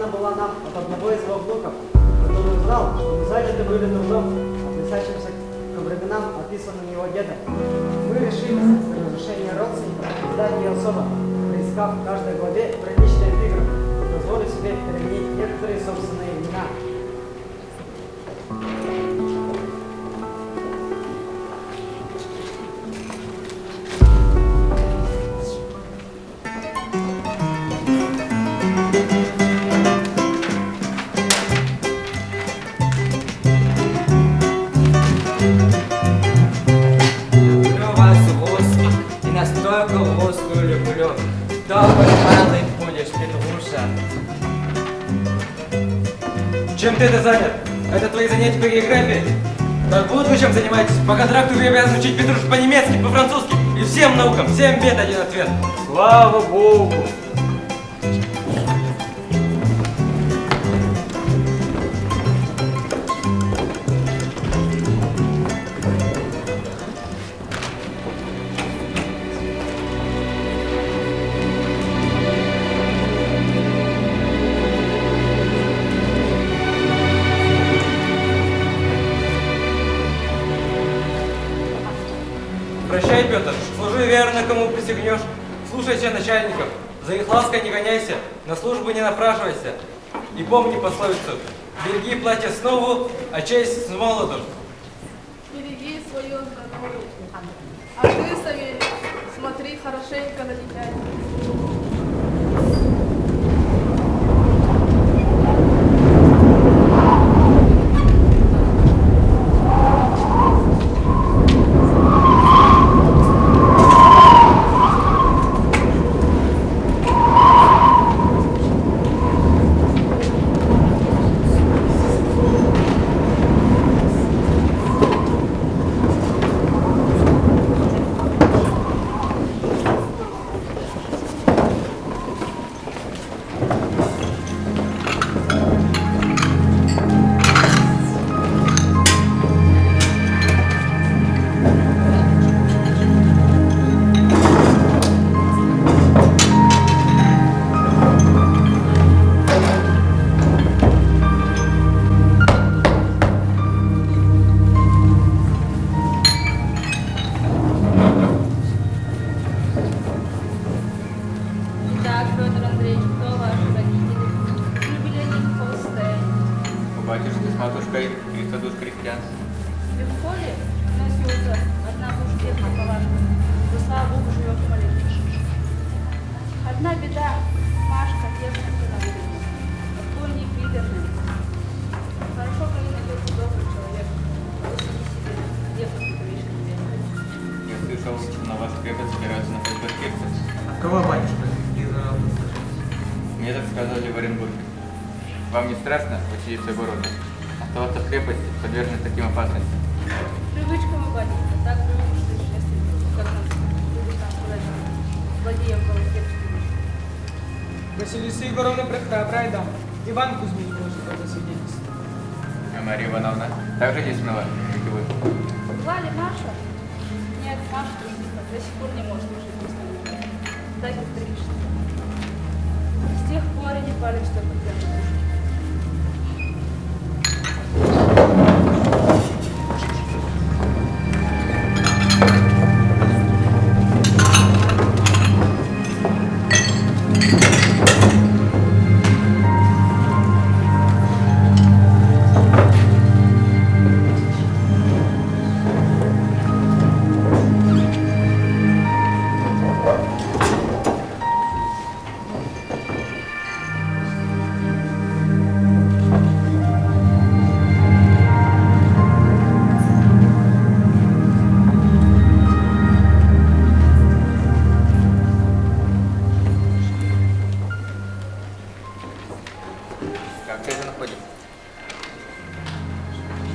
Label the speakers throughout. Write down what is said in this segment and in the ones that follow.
Speaker 1: была нам от одного из его внуков, который узнал, что мы заняты были трудом, относящимся к временам, описанным его дедом. Мы решили при разрешении родственников издать ее особо, приискав в каждой главе приличный эпиграф, позволив себе переменить некоторые собственные имена.
Speaker 2: Чем ты это занят? Это твои занятия по географии? Так вот вы чем занимаетесь? По контракту вы обязаны учить Петруш по-немецки, по-французски и всем наукам. 7 бед, 1 ответ. Слава Богу! Прощай, Петр, служи верно, кому присягнешь. Слушайся начальников, за их лаской не гоняйся, на службу не напрашивайся. И помни пословицу: береги платье с нову, а честь с молоду.
Speaker 3: Береги свое здоровье. А ты, Савелий, смотри хорошенько на тебя. Одна беда, Машка, девушка на улице. Откуда не приданная. Хорошо, коли найдется добрый человек. Посади себе девушку привычку к тебе.
Speaker 4: Я слышал, на вас крепость собираются напасть башкирцы.
Speaker 2: От кого, батюшка?
Speaker 4: Мне так сказали в Оренбурге. Вам не страшно очиститься города? Оставаться в крепости подвержены таким опасностям.
Speaker 3: Привычка мы, батюшка, так привыкли, что если как нам люди там сказать, злодеям было крепости.
Speaker 5: Василиса Егоровна прохрабрая дама. Иван Кузьмич может это свидетельствовать.
Speaker 4: А Мария Ивановна также не смела, как и вы.
Speaker 3: Звали Маша? Нет, Маша до сих пор не может жить без меня. Так и пришли. С тех пор и не пали, что поддерживать.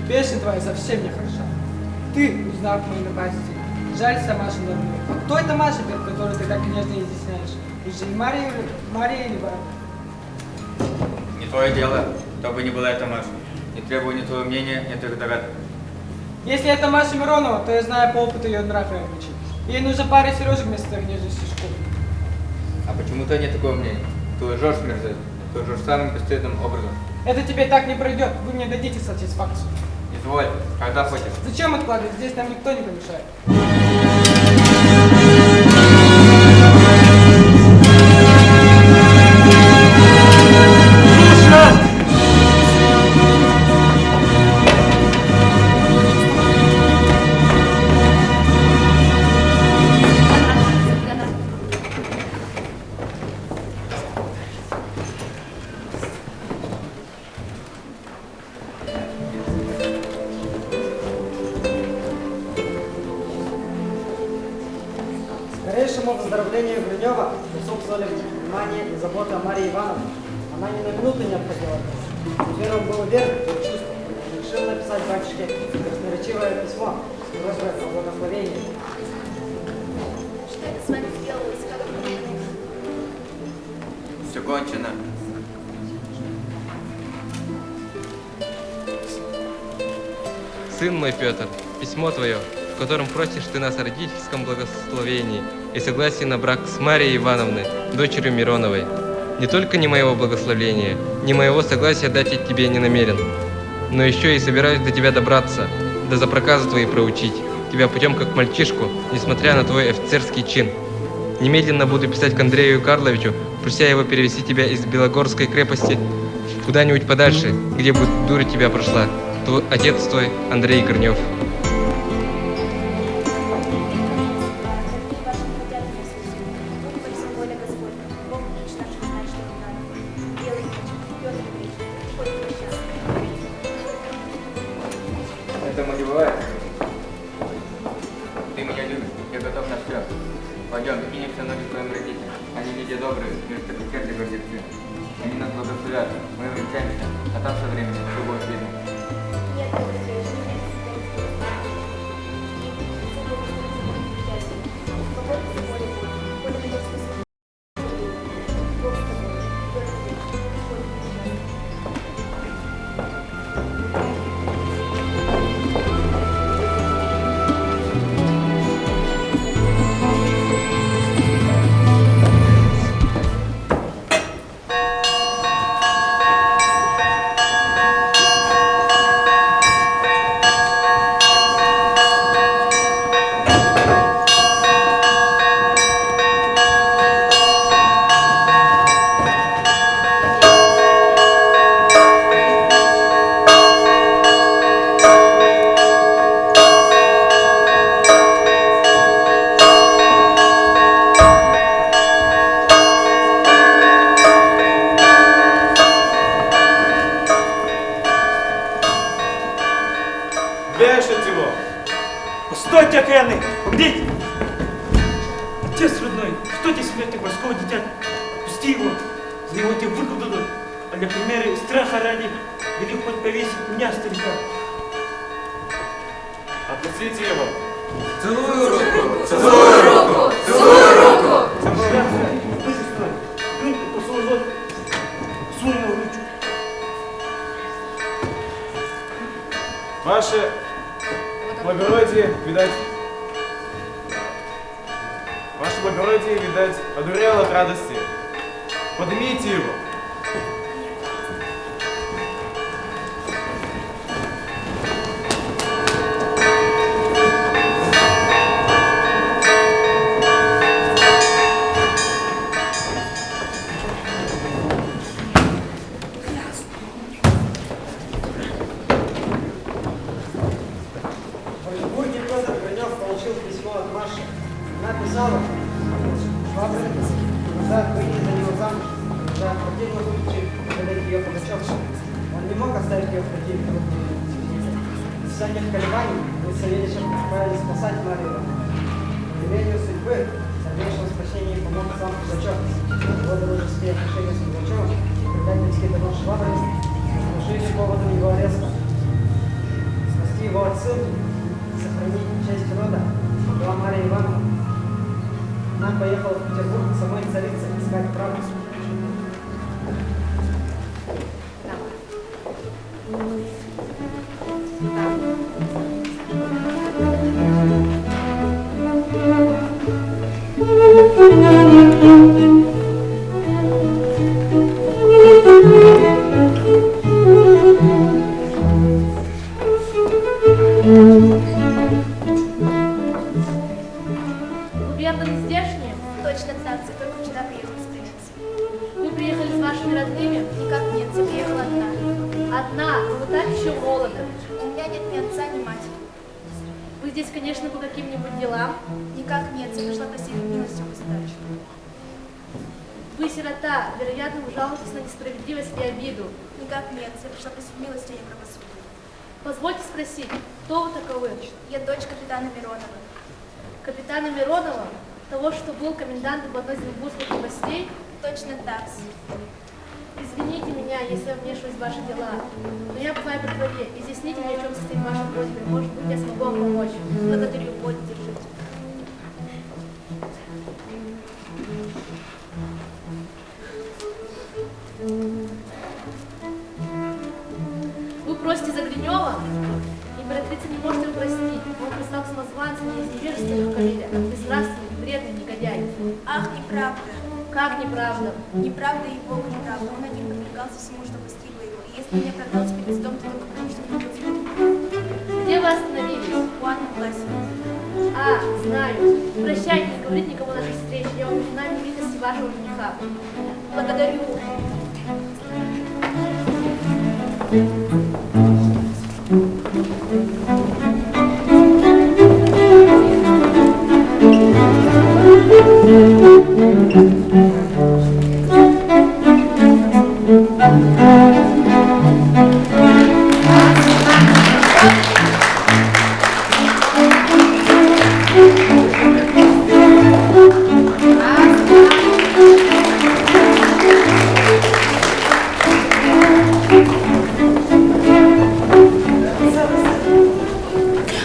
Speaker 5: Песня твоя совсем не хороша. Ты, узнав мои напасти, жалься Маша над мной. А кто это Маша, перед которой ты так нежно изъясняешь? Уже не Мария или Ваня?
Speaker 4: Не твое дело, кто бы ни была эта Маша. Не требую ни твоего мнения, ни твоих догадок.
Speaker 5: Если это Маша Миронова, то я знаю по опыту ее нрав и обычай. Ей нужно пара сережек вместо их нежных стишков.
Speaker 4: А почему-то нет такого мнения. Ты лжешь, мерзавец. тот же самым бесстыдным образом.
Speaker 5: Это тебе так не пройдет, вы мне дадите сатисфакцию.
Speaker 4: Изволь, когда хочешь.
Speaker 5: Зачем откладывать? Здесь нам никто не помешает.
Speaker 1: Скорейшему выздоровлению Гринева способствовали внимание и забота Марии Ивановны. Она ни на минуту не отходила от нас. Теперь он был уверен в ее чувствах и решил написать батюшке красноречивое письмо с просьбой о благословении.
Speaker 6: Что это с вами сделалось, как вы
Speaker 4: Все кончено.
Speaker 2: Сын мой Петр, письмо твое, в котором просишь ты нас о родительском благословении и согласии на брак с Марией Ивановной, дочерью Мироновой. Не только ни моего благословения, ни моего согласия дать я тебе не намерен, но еще и собираюсь до тебя добраться, да за проказы твои проучить тебя путем как мальчишку, несмотря на твой офицерский чин. Немедленно буду писать к Андрею Карловичу, прося его перевести тебя из Белогорской крепости куда-нибудь подальше, где бы дура тебя прошла. Отец твой, Андрей Корнев.
Speaker 4: Этому не бывает. Ты меня любишь, я готов на все. Пойдем, кинемся ноги твоим родителям. Они люди добрые, вместо пикеты гордецы. Они нас благословят, мы венчаемся, а там со временем все будет видно.
Speaker 6: Нет, Алексей, не
Speaker 7: Вешать его! Стойте, окаянный! Погодите! Отец родной, что здесь смерть морского дитя? Пусти его! За него тебе выкуп дадут. А для примера и страха ради вели хоть повесить меня, старика. Отпустите его!
Speaker 2: Целую руку!
Speaker 7: Целую руку! Целую руку! Быстро стой! Грынь, посол рот! Сунь ему в ручку!
Speaker 8: Ваше благородие, видать, ваше благородие, видать, одурел от радости. Поднимите его.
Speaker 1: В Оренбурге Петр Гринев получил письмо от Маши. Она писала, Швабрин назад выйти за него замуж, за противном случае выдать ее Пугачеву. Он не мог оставить ее в такие трудные минуты. Без всяких колебаний мы с Савельичем отправились спасать Марию. По велению судьбы в дальнейшем спасении помог сам Пугачев. Его дружеские отношения с Пугачевым и предательский донос Швабрина служили поводом его ареста. Спасти его от ссылки, сохранить честь рода, была Мария Ивановна. Она поехала в Петербург к самой царице искать правду.
Speaker 6: Thank you.
Speaker 3: Верно, не здешние?
Speaker 6: Точно так, я только вчера приехала с Греции.
Speaker 3: Вы приехали с вашими родными?
Speaker 6: Никак нет, я приехала одна.
Speaker 3: Одна, но вы так еще молоды.
Speaker 6: У меня нет ни отца, ни матери.
Speaker 3: Вы здесь, конечно, по каким-нибудь делам.
Speaker 6: Никак нет, я пришла просить милости у государя.
Speaker 3: Вы сирота, вероятно, вы жалуетесь на несправедливость и обиду.
Speaker 6: Никак нет, я пришла просить милости, а не правосудия.
Speaker 3: Позвольте спросить, кто вы таковы?
Speaker 6: Я дочь капитана Миронова.
Speaker 3: Капитана Миронова, того, что был комендантом одной из Оренбургских областей?
Speaker 6: Точно так.
Speaker 3: Извините меня, если я вмешиваюсь в ваши дела, но я бываю при дворе. Изъясните мне, в чем состоит ваша просьба, и, может быть, я смогу вам помочь.
Speaker 6: Благодарю, вот, держите.
Speaker 3: Вы просите за Гринева? Императрица не может его простить. Он пристал к самозванцу не из невежественного коллега, а безнравственный и вредный негодяй.
Speaker 6: Ах, неправда.
Speaker 3: Как неправда?
Speaker 6: Неправда и Богу неправда. Он один подвергался всему, что постигло его. И если не оправдался перед судом, то только потому, что не был судом.
Speaker 3: Где вы остановились?
Speaker 6: У Анны Власовны.
Speaker 3: А, знаю. Прощайте, не говорите никому о нашей встрече. Я убеждена в невинности вашего жениха.
Speaker 6: Благодарю.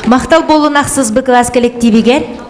Speaker 9: Мақтал болу нақсыз бір класс коллективігер.